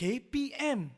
KPM.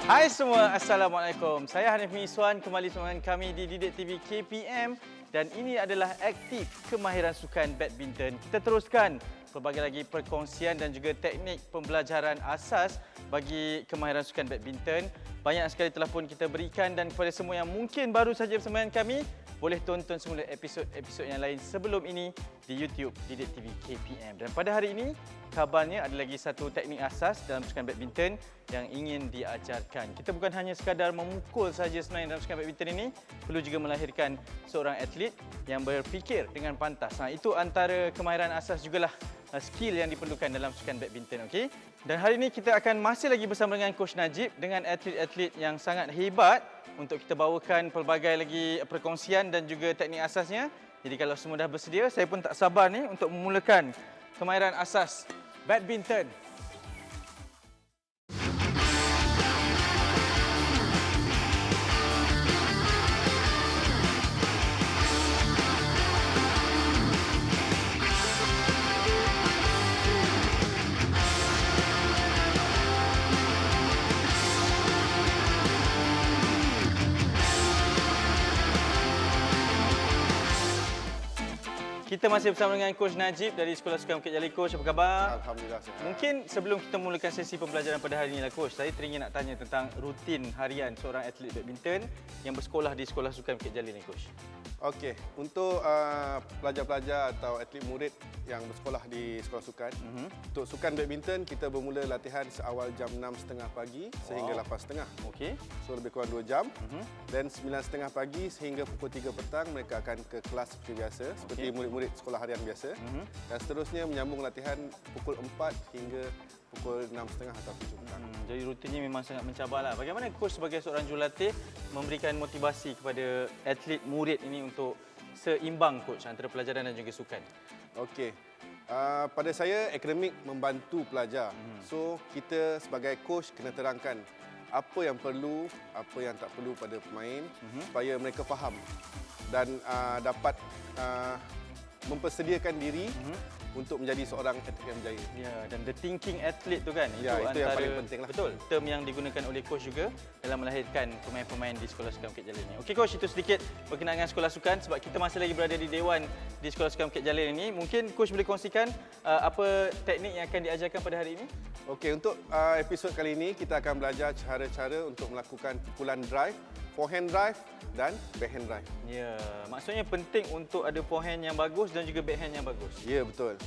Hai semua, Assalamualaikum. Saya Hanif Miswan, kembali dengan kami di Didik TV KPM dan ini adalah aktif kemahiran sukan badminton. Kita teruskan pelbagai lagi perkongsian dan juga teknik pembelajaran asas bagi kemahiran sukan badminton. Banyak sekali telah pun kita berikan dan kepada semua yang mungkin baru saja bersama dengan kami, boleh tonton semula episod-episod yang lain sebelum ini di YouTube Didik TV KPM. Dan pada hari ini, kabarnya ada lagi satu teknik asas dalam sukan badminton yang ingin diajarkan. Kita bukan hanya sekadar memukul saja sebenarnya dalam sukan badminton ini, perlu juga melahirkan seorang atlet yang berfikir dengan pantas. Itu antara kemahiran asas jugalah skill yang diperlukan dalam sukan badminton. Okey. Dan hari ini kita akan masih lagi bersama dengan Coach Najib dengan atlet-atlet yang sangat hebat untuk kita bawakan pelbagai lagi perkongsian dan juga teknik asasnya. Jadi kalau semua dah bersedia, saya pun tak sabar ni untuk memulakan kemahiran asas badminton. Kita masih bersama dengan Coach Najib dari Sekolah Sukan Bukit Jalil. Coach, apa khabar? Alhamdulillah sihat. Mungkin sebelum kita mulakan sesi pembelajaran pada hari ini lah Coach, saya teringin nak tanya tentang rutin harian seorang atlet badminton yang bersekolah di Sekolah Sukan Bukit Jalil ni Coach. Okey, untuk pelajar-pelajar atau atlet murid yang bersekolah di sekolah sukan, untuk sukan badminton kita bermula latihan seawal jam 6.30 pagi sehingga 8.30. Okey. So lebih kurang 2 jam. Dan 9.30 pagi sehingga pukul 3 petang mereka akan ke kelas seperti biasa, seperti murid-murid sekolah harian biasa. Dan seterusnya menyambung latihan pukul 4 hingga pukul 6.30 atau 7 petang. Jadi rutinnya memang sangat mencabarlah. Bagaimana Coach sebagai seorang jurulatih memberikan motivasi kepada atlet murid ini untuk seimbang Coach antara pelajaran dan juga sukan? Okey. Pada saya, akademik membantu pelajar. So, kita sebagai coach kena terangkan apa yang perlu, apa yang tak perlu pada pemain supaya mereka faham dan dapat mempersediakan diri untuk menjadi seorang atlet yang berjaya. Ya, dan the thinking athlete tu kan, Ya, itu yang paling penting lah. Betul, term yang digunakan oleh coach juga dalam melahirkan pemain-pemain di Sekolah Sukan Bukit Jalil ini. Okey Coach, itu sedikit berkenaan dengan sekolah sukan sebab kita masih lagi berada di Dewan di Sekolah Sukan Bukit Jalil ini. Mungkin Coach boleh kongsikan apa teknik yang akan diajarkan pada hari ini? Okey, untuk episod kali ini kita akan belajar cara-cara untuk melakukan pukulan drive, forehand drive dan backhand drive. Ya, maksudnya penting untuk ada forehand yang bagus dan juga backhand yang bagus. Ya, betul.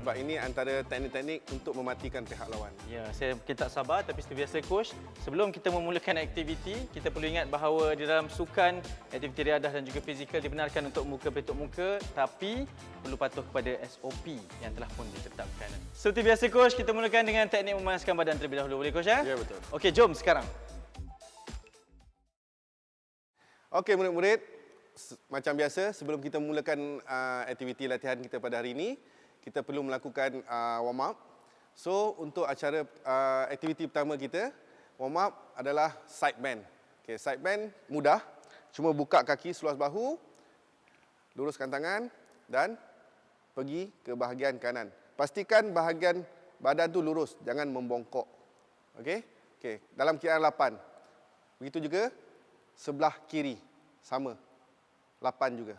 Sebab ini antara teknik-teknik untuk mematikan pihak lawan. Ya, saya mungkin tak sabar tapi seperti biasa Coach, sebelum kita memulakan aktiviti, kita perlu ingat bahawa di dalam sukan, aktiviti riadah dan juga fizikal dibenarkan untuk muka bertutup muka tapi perlu patuh kepada SOP yang telah pun ditetapkan. Seperti biasa Coach, kita mulakan dengan teknik memanaskan badan terlebih dahulu. Boleh Coach ya? Ya, betul. Okey, jom sekarang. Okey murid-murid, macam biasa sebelum kita mulakan aktiviti latihan kita pada hari ini, kita perlu melakukan warm up. So untuk acara aktiviti pertama kita, warm up adalah side bend. Okey, side bend mudah, cuma buka kaki seluas bahu, luruskan tangan dan pergi ke bahagian kanan. Pastikan bahagian badan tu lurus, jangan membongkok. Okey? Okey, dalam kiraan 8. Begitu juga sebelah kiri sama 8 juga.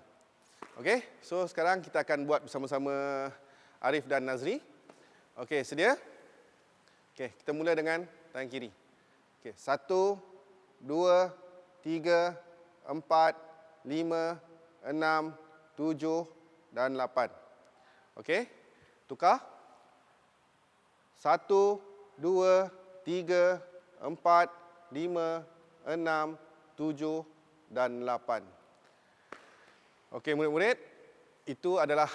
Okey, so sekarang kita akan buat bersama-sama Arif dan Nazri. Okey, sedia? Okey, kita mula dengan tangan kiri. Okey, 1 2 3 4 5 6 7 dan 8. Okey, tukar. 1 2 3 4 5 6 7 dan 8. Okey murid-murid, itu adalah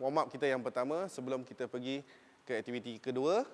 warm up kita yang pertama sebelum kita pergi ke aktiviti kedua.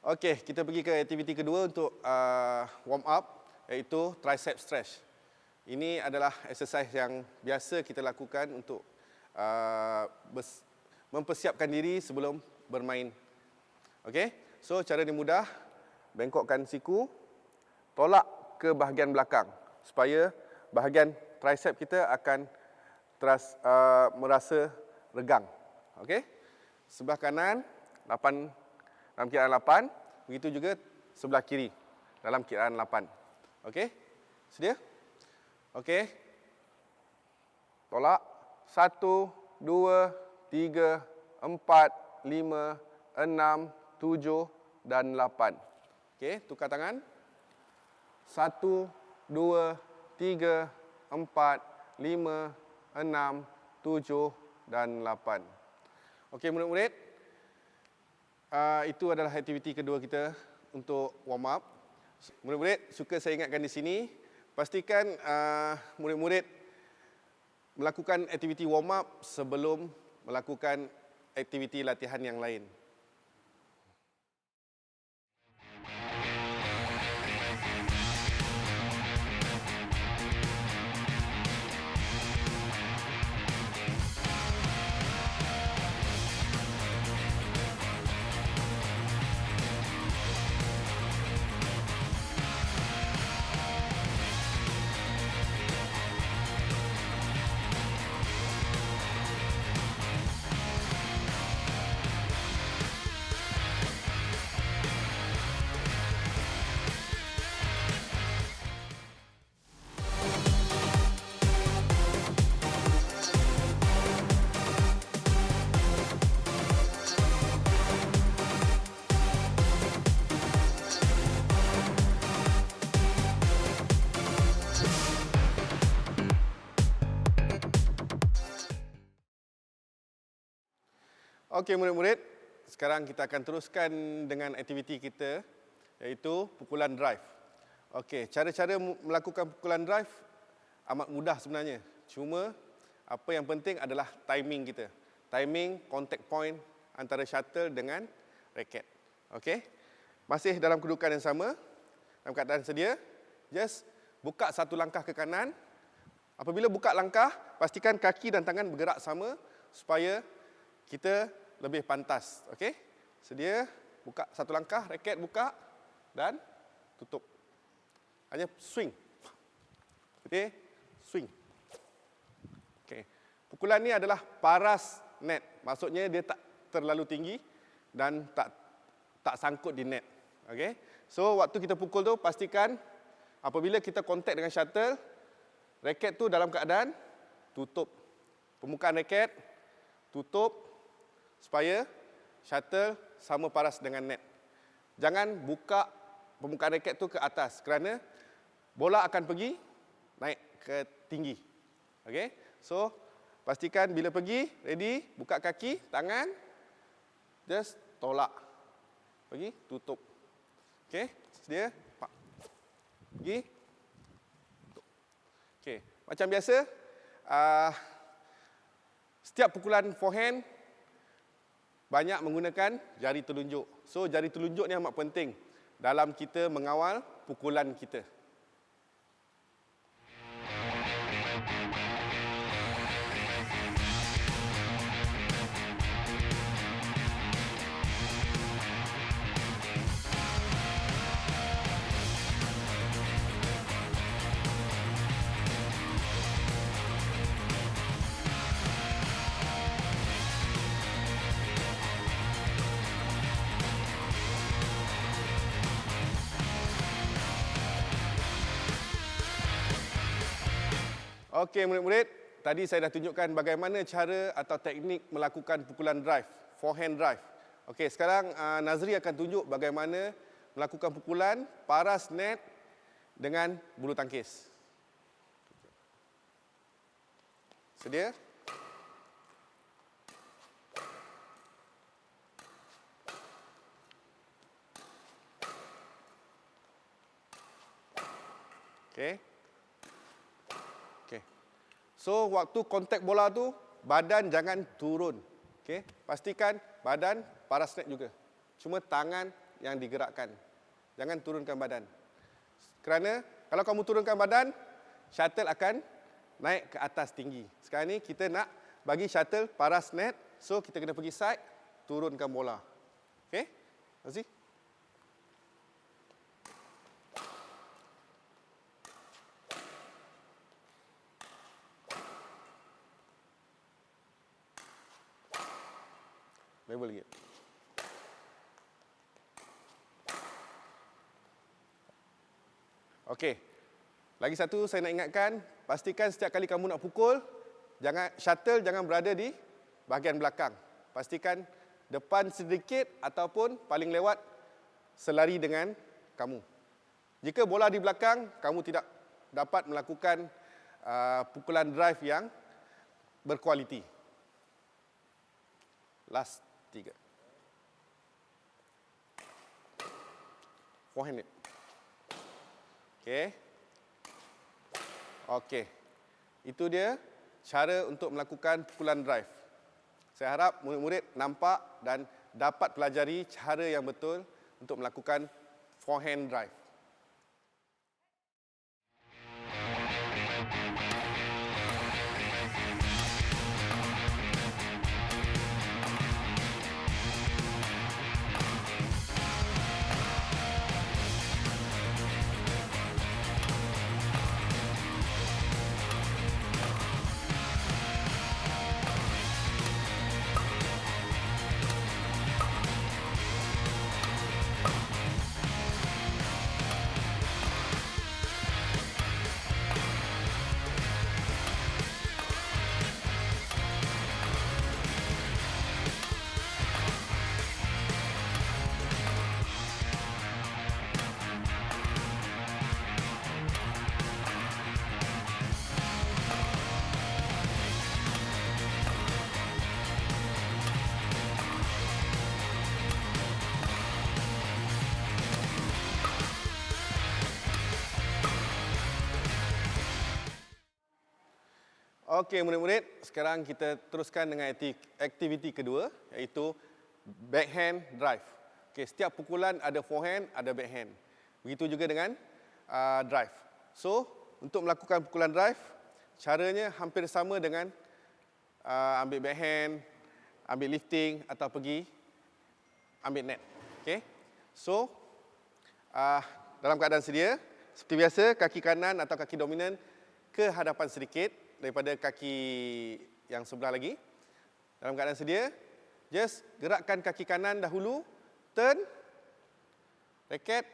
Okey, kita pergi ke aktiviti kedua untuk warm up, iaitu tricep stretch. Ini adalah exercise yang biasa kita lakukan untuk mempersiapkan diri sebelum bermain. Okey, so cara ni mudah. Bengkokkan siku, tolak ke bahagian belakang supaya bahagian tricep kita akan merasa regang. Okey, sebelah kanan 8 dalam kiraan 8, begitu juga sebelah kiri dalam kiraan 8. Okey, sedia? Okey, tolak 1, 2, 3, 4, 5, 6, 7 dan 8. Okey, tukar tangan. 1, 2, 3, 4, 5, 6, 7 dan 8. Okey, murid-murid. Itu adalah aktiviti kedua kita untuk warm up. Murid-murid, suka saya ingatkan di sini, pastikan murid-murid melakukan aktiviti warm up sebelum melakukan aktiviti latihan yang lain. Okey murid-murid, sekarang kita akan teruskan dengan aktiviti kita, iaitu pukulan drive. Okey, cara-cara melakukan pukulan drive amat mudah sebenarnya. Cuma apa yang penting adalah timing kita. Timing contact point antara shuttle dengan raket. Okey, masih dalam kedudukan yang sama, dalam keadaan sedia. Just buka satu langkah ke kanan. Apabila buka langkah, pastikan kaki dan tangan bergerak sama supaya kita lebih pantas. Okey? Sedia, buka satu langkah, raket buka dan tutup. Hanya swing. Okey? Swing. Okey. Pukulan ni adalah paras net. Maksudnya dia tak terlalu tinggi dan tak sangkut di net. Okey? So waktu kita pukul tu pastikan apabila kita kontak dengan shuttle, raket tu dalam keadaan tutup. Permukaan raket tutup supaya shuttle sama paras dengan net. Jangan buka permukaan raket tu ke atas kerana bola akan pergi naik ke tinggi. Okey? So, pastikan bila pergi, ready, buka kaki, tangan, just tolak. Pergi, tutup. Okey? Sedia? Pergi. Tutup. Okey, macam biasa, setiap pukulan forehand banyak menggunakan jari telunjuk. So, jari telunjuk ni amat penting dalam kita mengawal pukulan kita. Okey murid-murid, tadi saya dah tunjukkan bagaimana cara atau teknik melakukan pukulan drive, forehand drive. Okey, sekarang Nazri akan tunjuk bagaimana melakukan pukulan paras net dengan bulu tangkis. Sedia? Okey. So, waktu kontak bola tu, badan jangan turun. Okay? Pastikan badan paras net juga. Cuma tangan yang digerakkan. Jangan turunkan badan. Kerana kalau kamu turunkan badan, shuttle akan naik ke atas tinggi. Sekarang ni kita nak bagi shuttle paras net, so kita kena pergi side, turunkan bola. Okey? Terima kasih. Level lagi. Okey. Lagi satu saya nak ingatkan, pastikan setiap kali kamu nak pukul, shuttle jangan berada di bahagian belakang. Pastikan depan sedikit ataupun paling lewat selari dengan kamu. Jika bola di belakang, kamu tidak dapat melakukan pukulan drive yang berkualiti. Last 3. Forehand it. Okey. Okey. Itu dia cara untuk melakukan pukulan drive. Saya harap murid-murid nampak dan dapat pelajari cara yang betul untuk melakukan forehand drive. Okey murid-murid, sekarang kita teruskan dengan aktiviti kedua, iaitu backhand drive. Okey, setiap pukulan ada forehand, ada backhand. Begitu juga dengan drive. So, untuk melakukan pukulan drive, caranya hampir sama dengan ambil backhand, ambil lifting atau pergi ambil net. Okey. So, dalam keadaan sedia, seperti biasa, kaki kanan atau kaki dominan ke hadapan sedikit daripada kaki yang sebelah lagi. Dalam keadaan sedia, just gerakkan kaki kanan dahulu, turn, raket,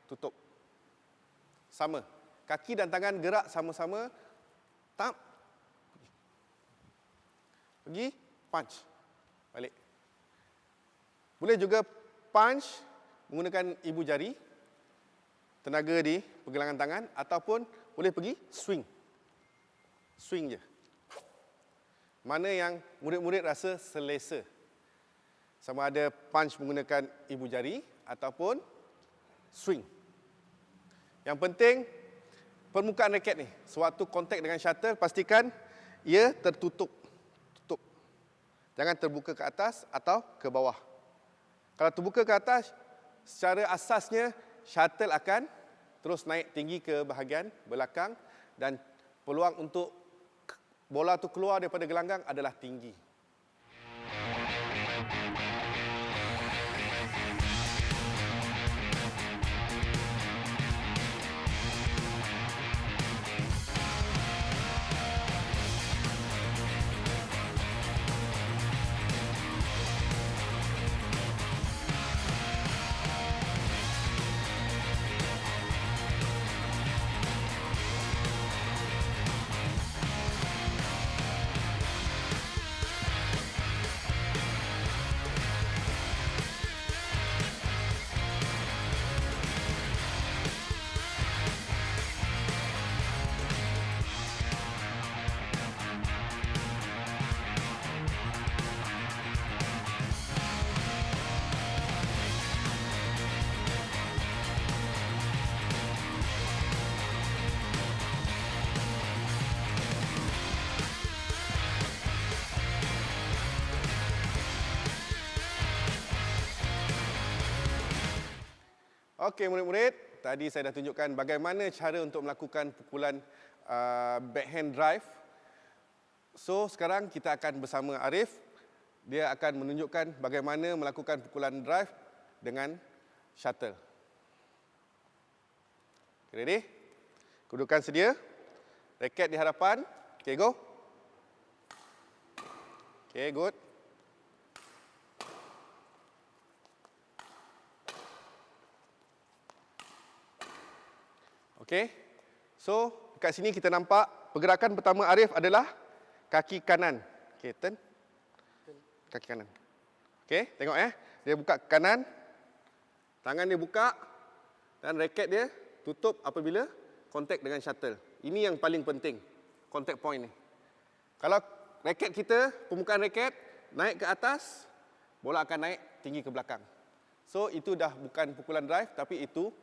tutup. Sama. Kaki dan tangan gerak sama-sama, tap, pergi, punch, balik. Boleh juga punch menggunakan ibu jari, tenaga di pergelangan tangan, ataupun boleh pergi swing. Swing je. Mana yang murid-murid rasa selesa. Sama ada punch menggunakan ibu jari ataupun swing. Yang penting, permukaan raket ni, sewaktu kontak dengan shuttle, pastikan ia tertutup. Tutup. Jangan terbuka ke atas atau ke bawah. Kalau terbuka ke atas, secara asasnya shuttle akan terus naik tinggi ke bahagian belakang dan peluang untuk bola tu keluar daripada gelanggang adalah tinggi. Okey murid-murid, tadi saya dah tunjukkan bagaimana cara untuk melakukan pukulan backhand drive. So sekarang kita akan bersama Arif. Dia akan menunjukkan bagaimana melakukan pukulan drive dengan shuttle. Okay, ready? Kedudukan sedia. Raket di hadapan. Okay, go. Okay, good. Okay. So, dekat sini kita nampak pergerakan pertama Arif adalah kaki kanan. Okay, turn. Kaki kanan. Okay, tengok Dia buka ke kanan. Tangan dia buka. Dan raket dia tutup apabila kontak dengan shuttle. Ini yang paling penting. Contact point ni. Kalau raket kita, permukaan raket naik ke atas, bola akan naik tinggi ke belakang. So, itu dah bukan pukulan drive, tapi itu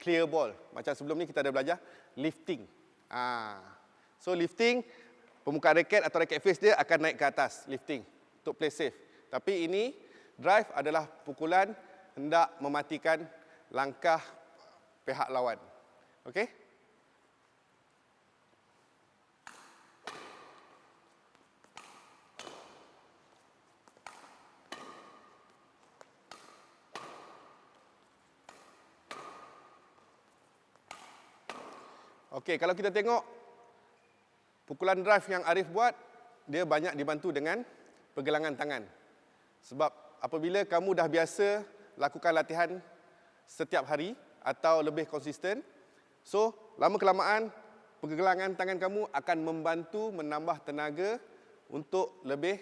clear ball. Macam sebelum ni kita ada belajar lifting. So lifting, permukaan raket atau raket face dia akan naik ke atas. Lifting, untuk play safe. Tapi ini, drive adalah pukulan hendak mematikan langkah pihak lawan. Okey? Okey, kalau kita tengok pukulan drive yang Arif buat, dia banyak dibantu dengan pergelangan tangan. Sebab apabila kamu dah biasa lakukan latihan setiap hari atau lebih konsisten, so lama-kelamaan pergelangan tangan kamu akan membantu menambah tenaga untuk lebih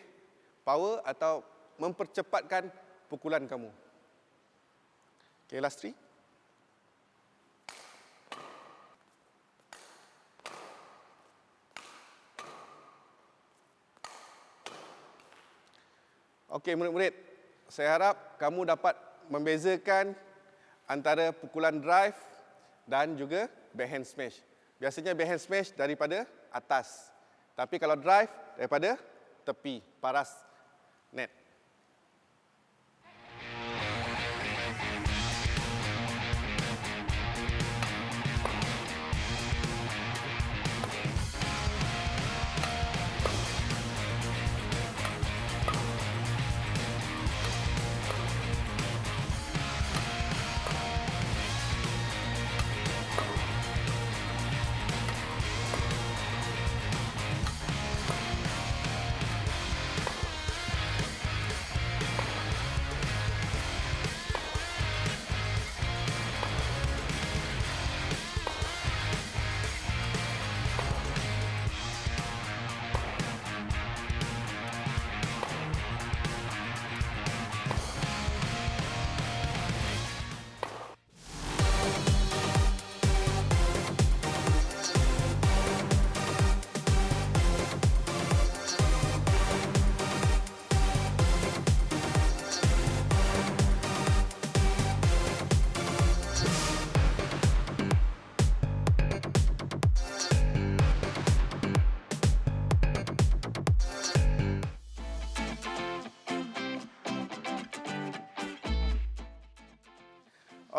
power atau mempercepatkan pukulan kamu. Okey, last three. Okey murid-murid, saya harap kamu dapat membezakan antara pukulan drive dan juga backhand smash. Biasanya backhand smash daripada atas. Tapi kalau drive daripada tepi, paras net.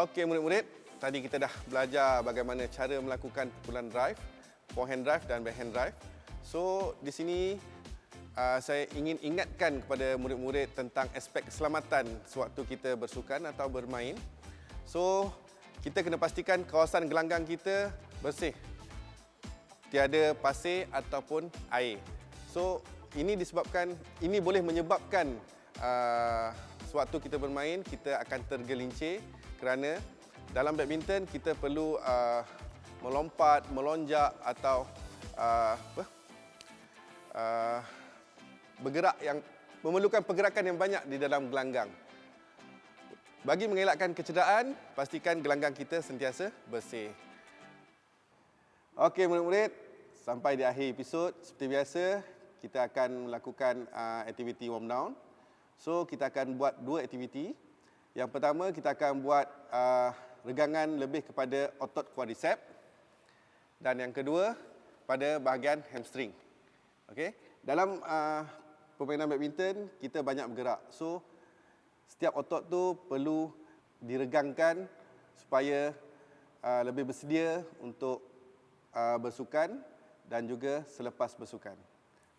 Okey murid-murid, tadi kita dah belajar bagaimana cara melakukan pukulan drive, forehand drive dan backhand drive. So di sini saya ingin ingatkan kepada murid-murid tentang aspek keselamatan sewaktu kita bersukan atau bermain. So kita kena pastikan kawasan gelanggang kita bersih. Tiada pasir ataupun air. So ini boleh menyebabkan sewaktu kita bermain kita akan tergelincir. Kerana dalam badminton kita perlu melompat, melonjak atau bergerak yang memerlukan pergerakan yang banyak di dalam gelanggang. Bagi mengelakkan kecederaan, pastikan gelanggang kita sentiasa bersih. Okey murid-murid, sampai di akhir episod. Seperti biasa, kita akan melakukan aktiviti warm down. So kita akan buat dua aktiviti. Yang pertama, kita akan buat regangan lebih kepada otot quadricep. Dan yang kedua, pada bahagian hamstring. Okay? Dalam permainan badminton, kita banyak bergerak. So, setiap otot tu perlu diregangkan supaya lebih bersedia untuk bersukan dan juga selepas bersukan.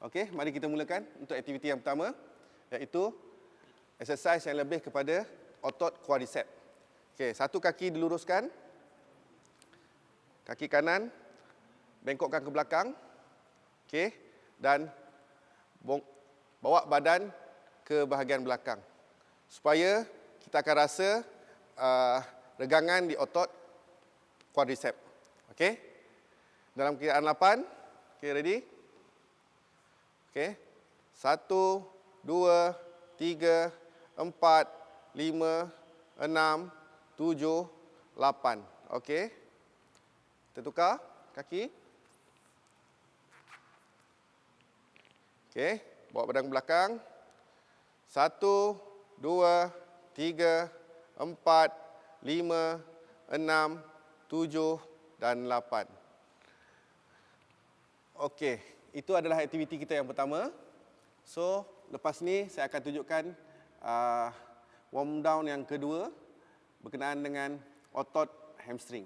Okey, mari kita mulakan untuk aktiviti yang pertama, iaitu exercise yang lebih kepada otot quadricep. Okey, satu kaki diluruskan, kaki kanan bengkokkan ke belakang, okey, dan bawa badan ke bahagian belakang supaya kita akan rasa regangan di otot quadricep. Okey. Dalam kiraan 8. Okey, ready? Okey. 1 2 3 4 5 6 7 8. Okey. Kita tukar kaki. Okey, bawa badan ke belakang. 1 2 3 4 5 6 7 dan 8. Okey, itu adalah aktiviti kita yang pertama. So, lepas ni saya akan tunjukkan warm down yang kedua berkenaan dengan otot hamstring.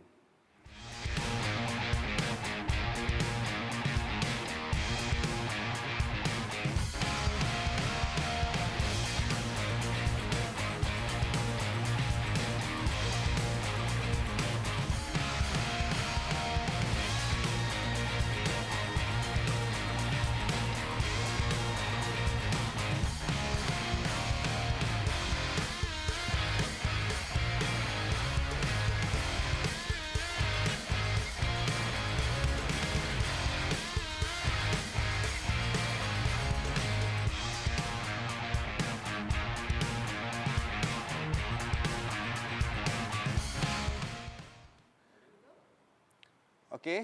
Okey,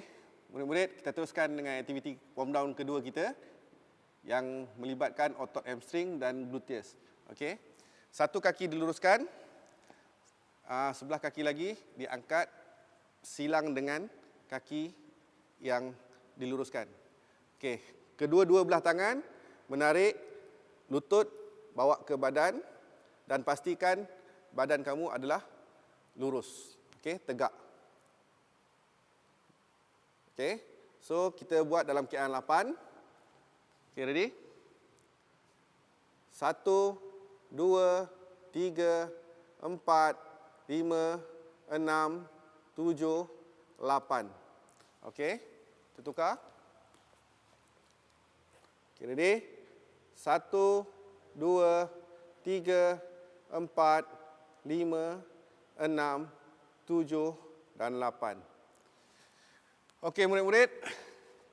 murid-murid, kita teruskan dengan aktiviti warm down kedua kita yang melibatkan otot hamstring dan gluteus. Okey. Satu kaki diluruskan, sebelah kaki lagi diangkat silang dengan kaki yang diluruskan. Okey, kedua-dua belah tangan menarik lutut bawa ke badan dan pastikan badan kamu adalah lurus. Okey, tegak. Okey, so kita buat dalam kiraan 8. Okey, ready? 1 2 3 4 5 6 7 8. Okey, kita tukar. Okey, ready? 1 2 3 4 5 6 7 dan 8. Okey, murid-murid,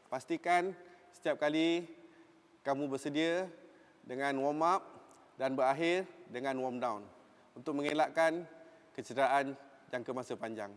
pastikan setiap kali kamu bersedia dengan warm up dan berakhir dengan warm down untuk mengelakkan kecederaan jangka masa panjang.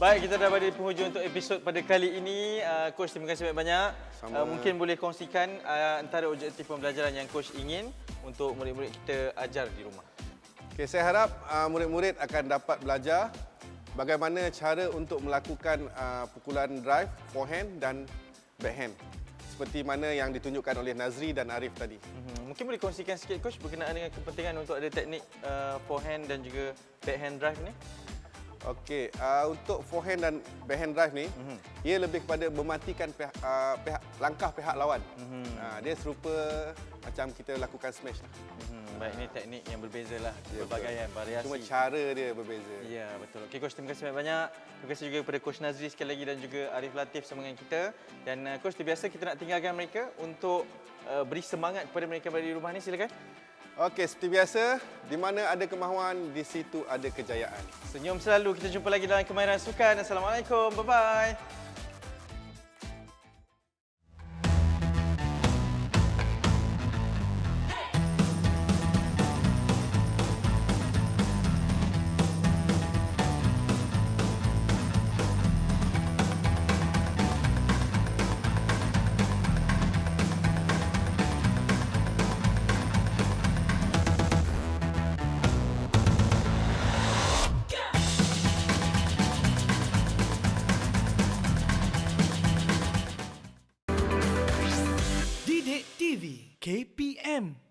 Baik, kita dah pada di penghujung untuk episod pada kali ini. Coach, terima kasih banyak-banyak. Mungkin boleh kongsikan antara objektif pembelajaran yang Coach ingin untuk murid-murid kita ajar di rumah. Okay, saya harap murid-murid akan dapat belajar bagaimana cara untuk melakukan pukulan drive, forehand dan backhand. Seperti mana yang ditunjukkan oleh Nazri dan Arif tadi. Mungkin boleh kongsikan sikit, Coach, berkenaan dengan kepentingan untuk ada teknik forehand dan juga backhand drive ni? Okey, untuk forehand dan backhand drive ni, ia lebih kepada mematikan langkah pihak lawan. Dia serupa macam kita lakukan smash lah. Baik, ini teknik yang berbeza lah, berbagai variasi. Cuma cara dia berbeza. Ya, betul. Okey, Coach, terima kasih banyak-banyak. Terima kasih juga kepada Coach Nazri sekali lagi dan juga Arif Latif sama dengan kita. Dan Coach, biasa kita nak tinggalkan mereka untuk beri semangat kepada mereka yang berada di rumah ni, silakan. Okey, seperti biasa, di mana ada kemahuan, di situ ada kejayaan. Senyum selalu. Kita jumpa lagi dalam Kemahiran Sukan. Assalamualaikum. Bye-bye. Didik TV KPM